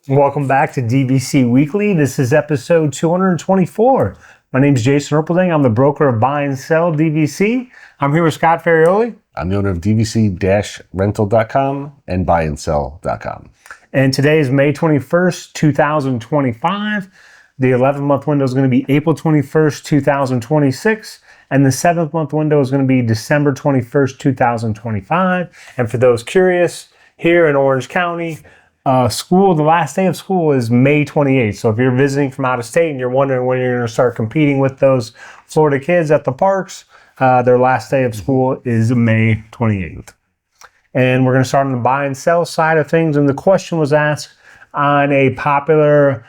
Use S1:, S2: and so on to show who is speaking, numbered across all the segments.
S1: Welcome back to DVC Weekly. This is episode 224. My name is Jason Erpelding. I'm the broker of Buy and Sell DVC. I'm here with Scott Ferrioli.
S2: I'm the owner of DVC-Rental.com and BuyandSell.com.
S1: And today is May 21st, 2025. The 11-month window is going to be April 21st, 2026. And the 7th-month window is going to be December 21st, 2025. And for those curious, here in Orange County, the last day of school is May 28th. So if you're visiting from out of state and you're wondering when you're going to start competing with those Florida kids at the parks, their last day of school is May 28th. And we're going to start on the buy and sell side of things. And the question was asked on a popular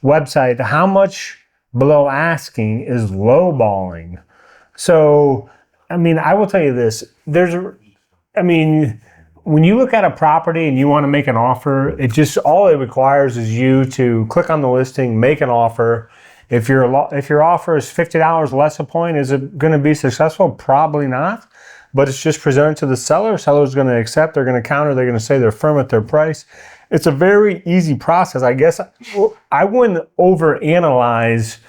S1: website, how much below asking is lowballing? So, I will tell you this. When you look at a property and you want to make an offer, all it requires is you to click on the listing, make an offer. If your offer is $50 less a point, is it going to be successful? Probably not. But it's just presented to the seller. Seller's going to accept. They're going to counter. They're going to say they're firm at their price. It's a very easy process. I guess I wouldn't overanalyze,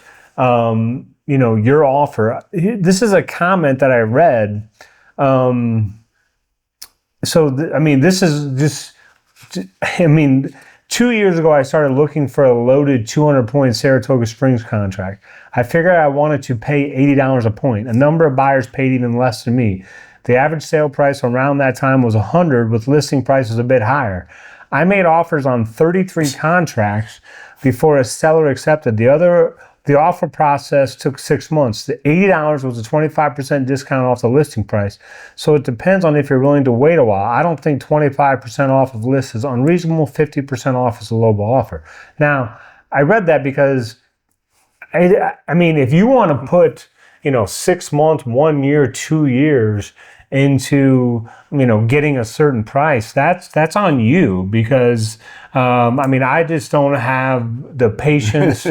S1: your offer. This is a comment that I read. This is just, 2 years ago, I started looking for a loaded 200-point Saratoga Springs contract. I figured I wanted to pay $80 a point. A number of buyers paid even less than me. The average sale price around that time was $100, with listing prices a bit higher. I made offers on 33 contracts before a seller accepted. The offer process took 6 months. The $80 was a 25% discount off the listing price. So it depends on if you're willing to wait a while. I don't think 25% off of list is unreasonable. 50% off is a lowball offer. Now, I read that because, if you want to put, 6 months, 1 year, 2 years into, getting a certain price, that's on you because, I just don't have the patience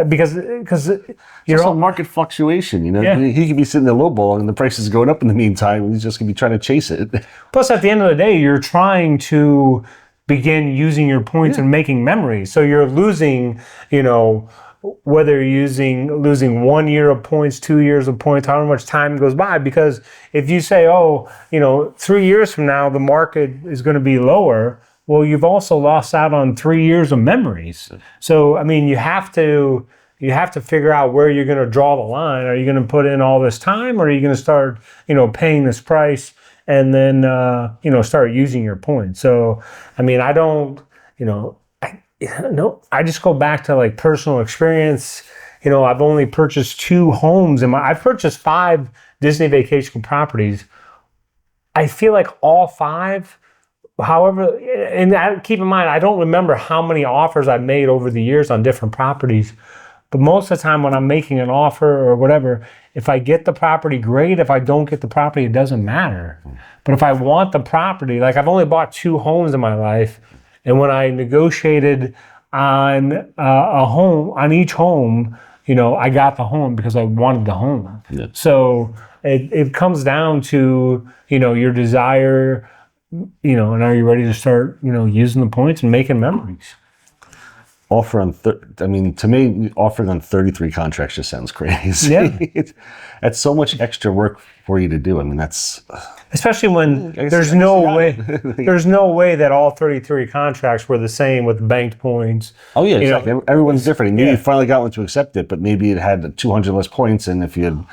S1: because
S2: it's a market fluctuation,
S1: Yeah.
S2: He could be sitting there lowballing and the price is going up in the meantime. He's just going to be trying to chase it.
S1: Plus, at the end of the day, you're trying to begin using your points and making memories. So you're losing, whether you're losing 1 year of points, 2 years of points, however much time goes by. Because if you say, 3 years from now, the market is going to be lower, well, you've also lost out on 3 years of memories. So, you have to figure out where you're going to draw the line. Are you going to put in all this time, or are you going to start, paying this price and then, start using your points? So, I just go back to like personal experience. I've only purchased 2 homes I've purchased 5 Disney vacation properties. I feel like all 5, however, and keep in mind, I don't remember how many offers I've made over the years on different properties, but most of the time when I'm making an offer or whatever, if I get the property, great. If I don't get the property, it doesn't matter. But if I want the property, like I've only bought 2 homes in my life, and when I negotiated on a home, on each home, I got the home because I wanted the home. Yeah. So it comes down to, your desire, and are you ready to start, using the points and making memories?
S2: To me, offering on 33 contracts just sounds crazy.
S1: Yeah.
S2: That's so much extra work for you to do. That's...
S1: Especially when there's no way that all 33 contracts were the same with banked points.
S2: Oh, yeah, exactly. Everyone's different. And you finally got one to accept it, but maybe it had 200 less points, and if you had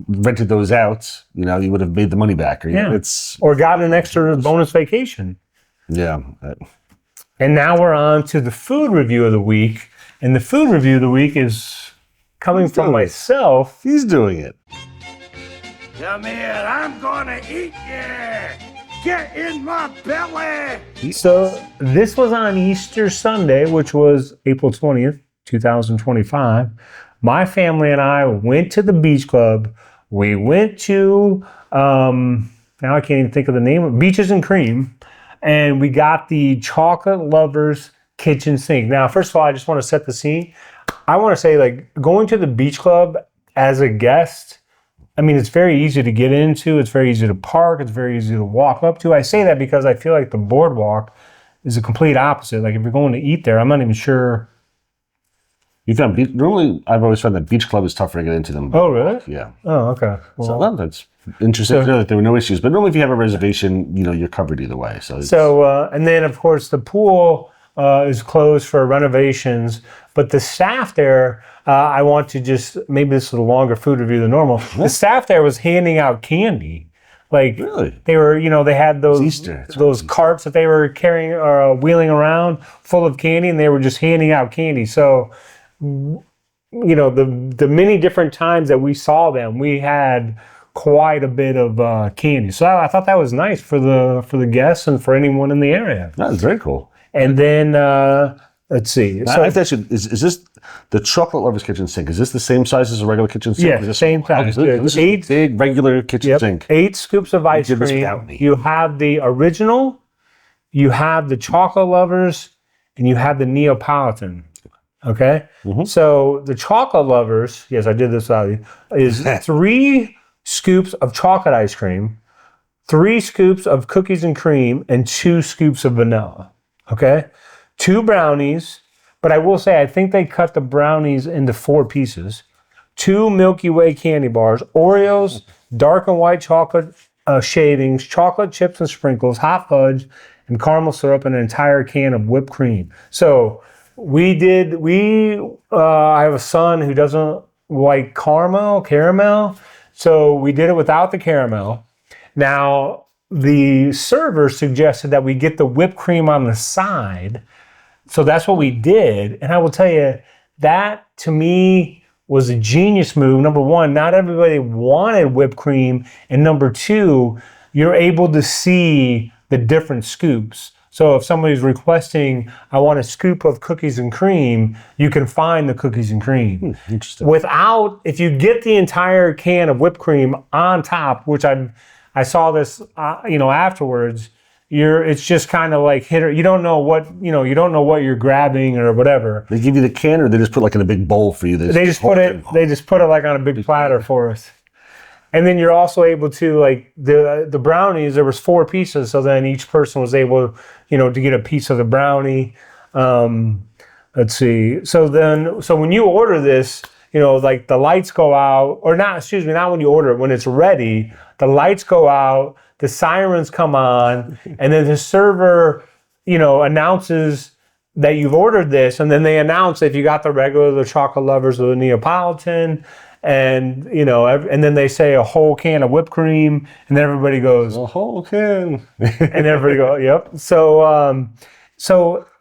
S2: rented those out, you would have made the money back.
S1: Or got an extra bonus vacation.
S2: Yeah.
S1: And now we're on to the food review of the week. And the food review of the week is coming from myself.
S2: He's doing it.
S3: Come here, I'm gonna eat you! Get in my belly!
S1: So this was on Easter Sunday, which was April 20th, 2025. My family and I went to the beach club. We went to, now I can't even think of the name, Beaches and Cream. And we got the Chocolate Lovers kitchen sink. Now, first of all, I just want to set the scene. I want to say, going to the beach club as a guest, it's very easy to get into. It's very easy to park. It's very easy to walk up to. I say that because I feel like the boardwalk is the complete opposite. Like if you're going to eat there, I'm not even sure.
S2: You found normally I've always found that beach club is tougher to get into them.
S1: Oh, really?
S2: Yeah.
S1: Oh, okay.
S2: So that's interesting to know that there were no issues. But normally if you have a reservation, you're covered either way.
S1: And then of course the pool is closed for renovations, but the staff there, I want to just, maybe this is a longer food review than normal. Yeah. The staff there was handing out candy. Like
S2: really?
S1: They were, they had those carts that they were carrying or wheeling around full of candy, and they were just handing out candy. So, the many different times that we saw them, we had quite a bit of candy. So I thought that was nice for the guests and for anyone in the area.
S2: That's very cool.
S1: And then let's see.
S2: So I have to ask you, is this the chocolate lover's kitchen sink? Is this the same size as a regular kitchen sink?
S1: Yeah, same size.
S2: This is a big regular kitchen sink.
S1: 8 scoops of ice cream. You have the original, you have the chocolate lovers, and you have the Neapolitan. Okay? Mm-hmm. So the chocolate lovers, yes, I did this out, is 3 scoops of chocolate ice cream, 3 scoops of cookies and cream, and 2 scoops of vanilla. Okay? 2 brownies, but I will say I think they cut the brownies into 4 pieces. 2 Milky Way candy bars, Oreos, dark and white chocolate shavings, chocolate chips and sprinkles, hot fudge, and caramel syrup, and an entire can of whipped cream. So I have a son who doesn't like caramel, so we did it without the caramel. Now, the server suggested that we get the whipped cream on the side. So that's what we did. And I will tell you, that to me was a genius move. Number one, not everybody wanted whipped cream. And number 2, you're able to see the different scoops. So if somebody's requesting, I want a scoop of cookies and cream, you can find the cookies and cream.
S2: Interesting.
S1: If you get the entire can of whipped cream on top, which I saw this, afterwards, it's just kind of like you don't know what you're grabbing or whatever.
S2: They give you the can, or they just put like in a big bowl for you.
S1: They just put it like on a big platter for us. And then you're also able to, like, the brownies, there was 4 pieces, so then each person was able, to get a piece of the brownie. Let's see. So when you order this, like the lights go out, or not when you order it, when it's ready, the lights go out, the sirens come on, and then the server, announces that you've ordered this, and then they announce if you got the regular, the chocolate lovers, or the Neapolitan, and and then they say a whole can of whipped cream, and then everybody goes,
S2: a whole can,
S1: and everybody goes, yep. So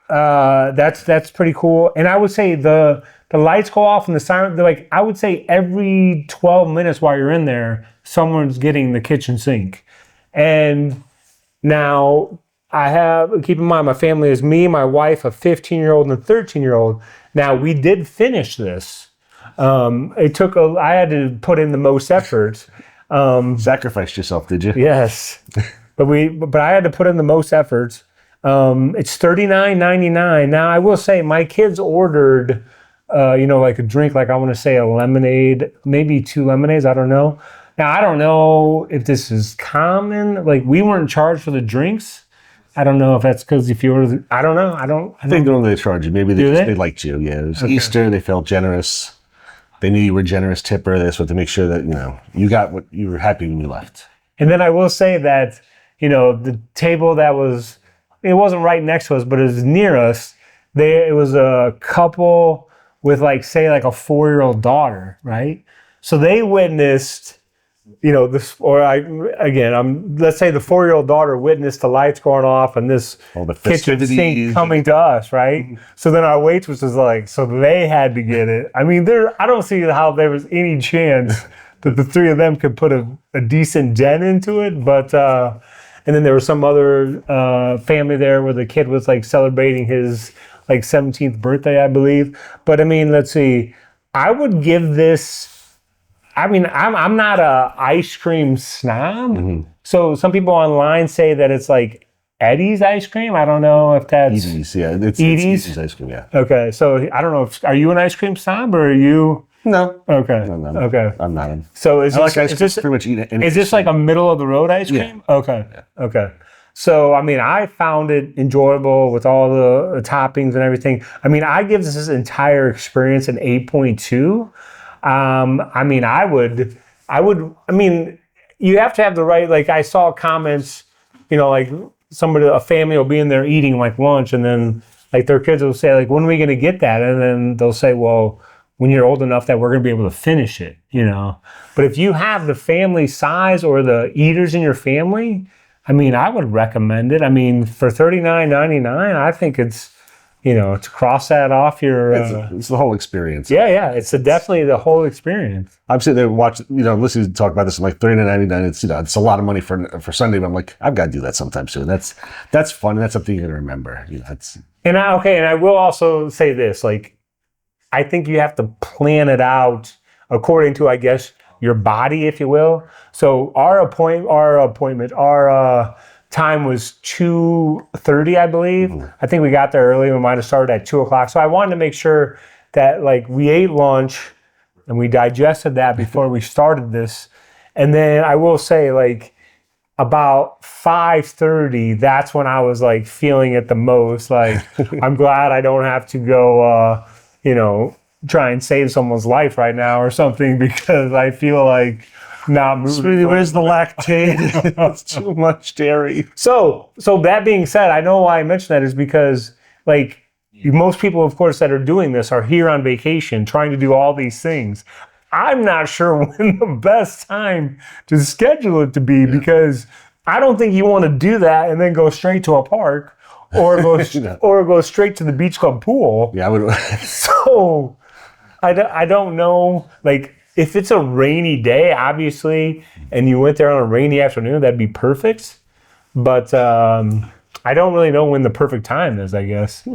S1: that's pretty cool. And I would say the lights go off and the siren, I would say every 12 minutes while you're in there, someone's getting the kitchen sink. And now keep in mind, my family is me, my wife, a 15-year-old and a 13-year-old. Now we did finish this. I had to put in the most effort.
S2: Sacrificed yourself, did you?
S1: Yes. But I had to put in the most effort. It's $39.99. Now I will say my kids ordered, like a drink, like I want to say a lemonade, maybe 2 lemonades. I don't know. Now I don't know if this is common. Like we weren't charged for the drinks. I don't know if that's because if you order, I don't know. I
S2: think normally they charge you. Maybe they liked you. Yeah, it was Easter. They felt generous. They knew you were a generous tipper. They just wanted to make sure that you got what you were happy when you left.
S1: And then I will say that the table that it wasn't right next to us, but it was near us. It was a couple with a 4-year-old daughter, right? So they witnessed, let's say the 4-year-old daughter witnessed the lights going off and this kitchen sink coming to us, right? So then our waitress was so they had to get it. I mean, I don't see how there was any chance that the 3 of them could put a decent dent into it, but and then there was some other family there where the kid was celebrating his 17th birthday, I believe. But I mean, let's see. I would give this. I mean, I'm not a ice cream snob. Mm-hmm. So some people online say that it's like Eddie's ice cream. I don't know if that's
S2: Edie's. Yeah, it's Edie's ice cream. Yeah.
S1: Okay, so I don't know. Are you an ice cream snob or are you?
S2: No.
S1: Okay.
S2: No.
S1: Okay.
S2: I'm not.
S1: So
S2: I like ice cream. Pretty much eat it.
S1: Is this like a middle of the road ice cream?
S2: Yeah.
S1: Okay. Yeah. Okay. So, I mean, I found it enjoyable with all the toppings and everything. I mean, I give this entire experience an 8.2. I mean, I mean, you have to have the right, like I saw comments, you know, like a family will be in there eating like lunch, and then like their kids will say like, when are we going to get that? And then they'll say, well, when you're old enough that we're going to be able to finish it, you know. But if you have the family size or the eaters in your family, I mean, I would recommend it. I mean, for $39.99, I think it's, you know, to cross that off your...
S2: It's the whole experience.
S1: Yeah. It's definitely the whole experience.
S2: I'm sitting there watching, you know, listening to talk about this. I'm like, $39.99. It's, you know, it's a lot of money for Sunday. But I'm like, I've got to do that sometime soon. That's fun. And that's something you're going to remember. You know, that's...
S1: And I will also say this, like, I think you have to plan it out according to, I guess, your body, if you will. So our time was 2:30, I believe. I think we got there early. We might have started at 2 o'clock. So I wanted to make sure that like we ate lunch and we digested that before we started this. And then I will say like about 5:30, that's when I was like feeling it the most. Like I'm glad I don't have to go, you know, try and save someone's life right now or something, because I feel like not moving.
S2: Sweetie, where's the lactate? It's too much dairy.
S1: So that being said, I know why I mentioned that is because like most people, of course, that are doing this are here on vacation trying to do all these things. I'm not sure when the best time to schedule it to be, because I don't think you want to do that and then go straight to a park or go straight to the beach club pool.
S2: Yeah, I would.
S1: So I don't know, like if it's a rainy day, obviously, and you went there on a rainy afternoon, that'd be perfect. But I don't really know when the perfect time is, I guess.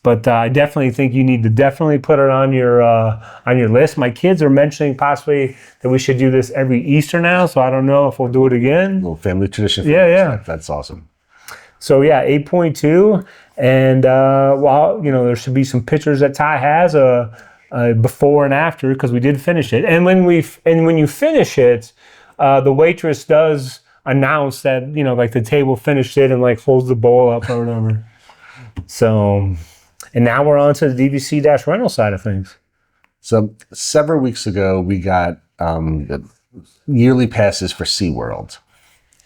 S1: But I definitely think you need to definitely put it on your list. My kids are mentioning possibly that we should do this every Easter now, so I don't know if we'll do it again.
S2: A little family tradition.
S1: Yeah.
S2: That's awesome.
S1: So yeah, 8.2, and well, you know, there should be some pictures that Ty has before and after, because we did finish it. And when you finish it, the waitress does announce that, you know, like the table finished it and like holds the bowl up or whatever. So, and now we're on to the DVC-Rental side of things.
S2: So several weeks ago, we got yearly passes for SeaWorld.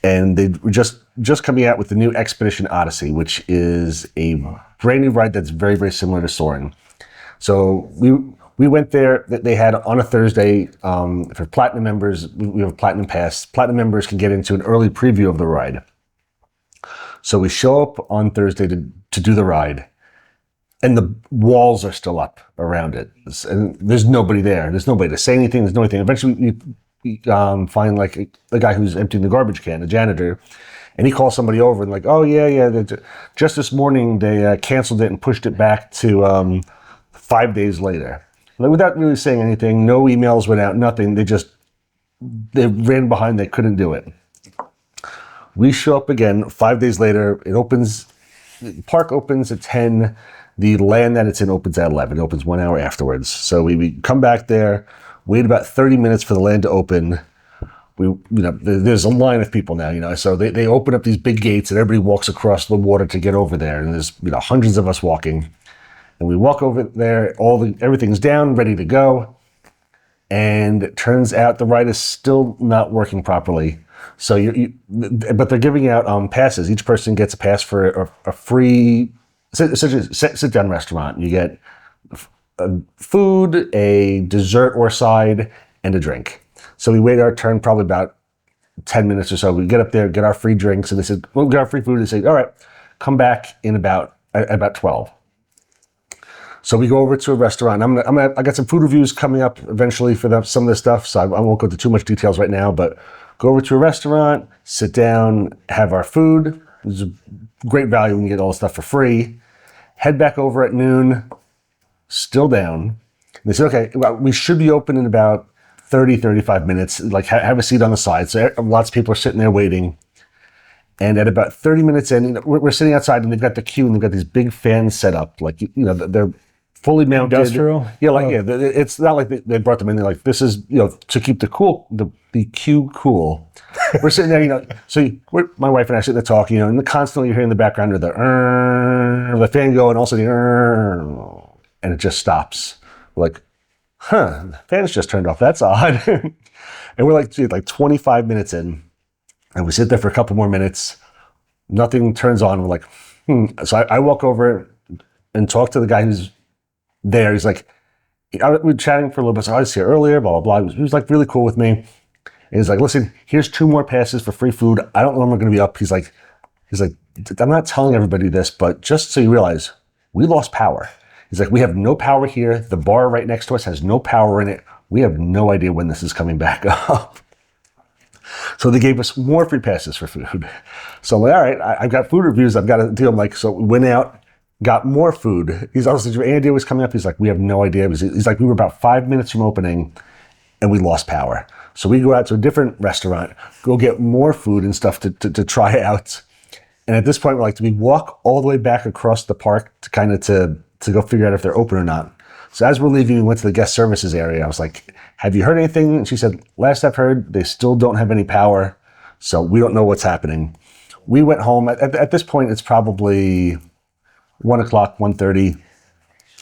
S2: And they were just coming out with the new Expedition Odyssey, which is a brand new ride that's very, very similar to Soarin'. So we went there. They had on a Thursday for Platinum members. We have a Platinum Pass. Platinum members can get into an early preview of the ride. So we show up on Thursday to do the ride, and the walls are still up around it, and there's nobody there. There's nobody to say anything. There's no anything. Eventually, we find like the guy who's emptying the garbage can, the janitor, and he calls somebody over and like, oh yeah. Just this morning they canceled it and pushed it back to 5 days later. Like, without really saying anything, no emails went out, nothing. They ran behind. They couldn't do it. We show up again 5 days later. It opens. The park opens at 10. The land that it's in opens at 11. It opens 1 hour afterwards. So we come back there, wait about 30 minutes for the land to open. There's a line of people now, you know. So they open up these big gates and everybody walks across the water to get over there. And there's, you know, hundreds of us walking. And we walk over there, everything's down, ready to go. And it turns out the ride is still not working properly. So but they're giving out passes. Each person gets a pass for a free sit-down restaurant. You get food, a dessert or side, and a drink. So we wait our turn probably about 10 minutes or so. We get up there, get our free drinks, and they said, we'll get our free food. They say, all right, come back in about 12. So we go over to a restaurant. I got some food reviews coming up eventually for some of this stuff, so I won't go into too much details right now, but go over to a restaurant, sit down, have our food. It's a great value when you get all the stuff for free. Head back over at noon, still down. And they said, okay, well, we should be open in about 30, 35 minutes. Like, have a seat on the side. So lots of people are sitting there waiting. And at about 30 minutes in, we're sitting outside and they've got the queue and they've got these big fans set up. Like, you know, they're fully mounted.
S1: Industrial?
S2: Yeah, it's not like they brought them in. They're like, this is, to keep the queue cool. We're sitting there, so my wife and I sitting there talking, and constantly you're hearing in the background of the fan go, and also and it just stops. We're like, the fan's just turned off. That's odd. And we're like 25 minutes in, and we sit there for a couple more minutes. Nothing turns on. We're like, So I walk over and talk to the guy who's there. He's like, we were chatting for a little bit. So I was here earlier, blah, blah, blah. He was like really cool with me. And he's like, listen, here's 2 more passes for free food. I don't know when we're going to be up. He's like, I'm not telling everybody this, but just so you realize, we lost power. He's like, we have no power here. The bar right next to us has no power in it. We have no idea when this is coming back up. So they gave us more free passes for food. So I'm like, all right, I've got food reviews. I've got to do them. Like, so we went out, got more food. He's also, Andy was coming up. He's like, we have no idea. He's like, we were about 5 minutes from opening and we lost power. So we go out to a different restaurant, go get more food and stuff to try out. And at this point, we're like, do we walk all the way back across the park to kind of to go figure out if they're open or not? So as we're leaving, we went to the guest services area. I was like, have you heard anything? And she said, last I've heard, they still don't have any power. So we don't know what's happening. We went home. At this point, it's probably 1 o'clock, 1:30.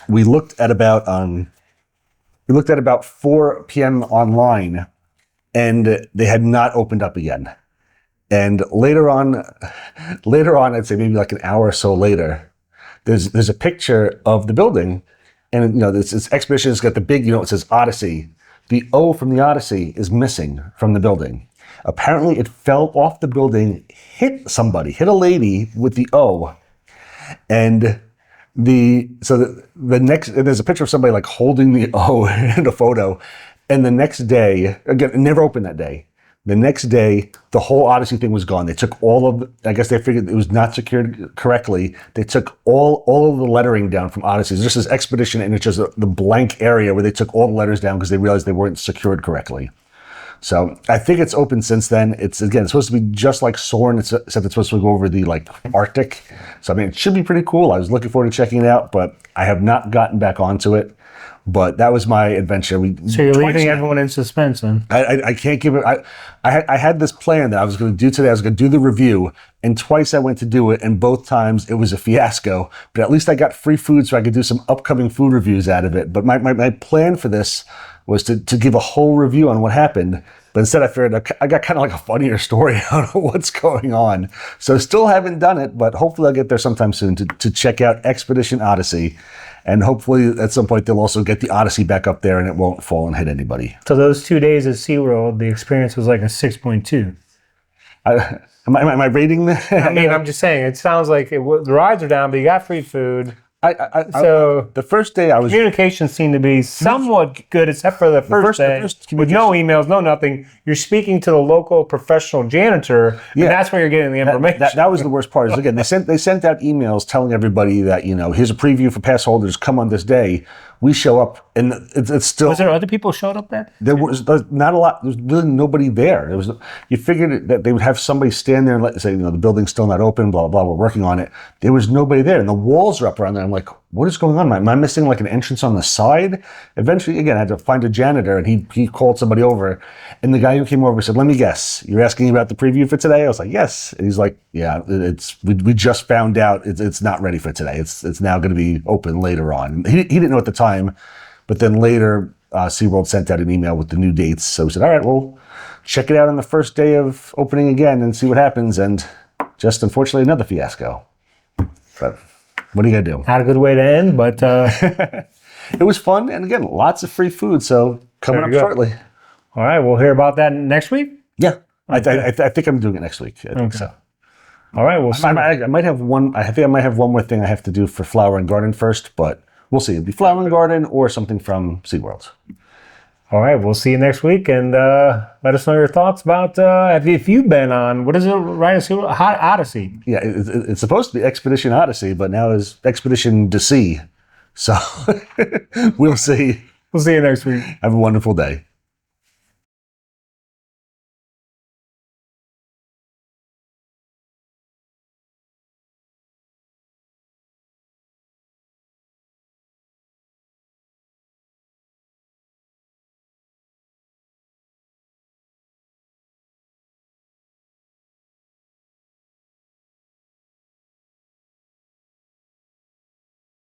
S2: We looked at about 4 p.m. online, and they had not opened up again. And later on, I'd say maybe like an hour or so later, there's a picture of the building. And, this Expedition has got the big, it says Odyssey. The O from the Odyssey is missing from the building. Apparently, it fell off the building, hit a lady with the O. And there's a picture of somebody like holding the O in a photo. And the next day, again, it never opened that day. The next day, the whole Odyssey thing was gone. They took I guess they figured it was not secured correctly. They took all of the lettering down from Odyssey. It's just this Expedition, and it's just the blank area where they took all the letters down because they realized they weren't secured correctly. So I think it's open since then. It's supposed to be just like Soarin', except it's supposed to go over the Arctic. So it should be pretty cool. I was looking forward to checking it out, but I have not gotten back onto it. But that was my adventure.
S1: So you're leaving everyone in suspense, then?
S2: I can't give it. I had this plan that I was going to do today. I was going to do the review, and twice I went to do it, and both times it was a fiasco. But at least I got free food, so I could do some upcoming food reviews out of it. But my plan for this was to give a whole review on what happened. But instead, I figured I got kind of like a funnier story on what's going on. So still haven't done it, but hopefully I'll get there sometime soon to check out Expedition Odyssey. And hopefully at some point they'll also get the Odyssey back up there and it won't fall and hit anybody.
S1: So those 2 days at SeaWorld, the experience was like a 6.2.
S2: Am I rating that?
S1: I'm just saying, it sounds like the rides are down, but you got free food.
S2: So the first day I was...
S1: Communication seemed to be somewhat good, except for the first day, with no emails, no nothing. You're speaking to the local professional janitor, and that's where you're getting the information.
S2: That was the worst part. Is again, they sent out emails telling everybody that, here's a preview for pass holders, come on this day. We show up, and it's still...
S1: Was there other people showed up there?
S2: There was not a lot. There was really nobody there. You figured that they would have somebody stand there and say, the building's still not open, blah, blah, blah, we're working on it. There was nobody there, and the walls are up around there. I'm like, what is going on? Am I missing like an entrance on the side? Eventually, again, I had to find a janitor, and he called somebody over, and the guy who came over said, let me guess, you're asking about the preview for today? I was like, yes. And he's like, yeah, we just found out it's not ready for today. It's now going to be open later on. He didn't know at the time. But then later, SeaWorld sent out an email with the new dates. So we said, all right, well, check it out on the first day of opening again and see what happens. And just unfortunately, another fiasco. But what are you going to do?
S1: Not a good way to end, but...
S2: It was fun. And again, lots of free food. So coming up shortly.
S1: All right, we'll hear about that next week?
S2: Yeah. Okay. I think I'm doing it next week. I think so.
S1: All right, we'll see.
S2: I might have one. I think I might have one more thing I have to do for Flower and Garden first, but... We'll see. It'll be Flower and Garden or something from SeaWorld.
S1: All right. We'll see you next week. And let us know your thoughts about if you've been on, what is it, right? SeaWorld? Odyssey.
S2: Yeah, it's supposed to be Expedition Odyssey, but now it's Expedition DVC. So we'll see.
S1: We'll see you next week.
S2: Have a wonderful day.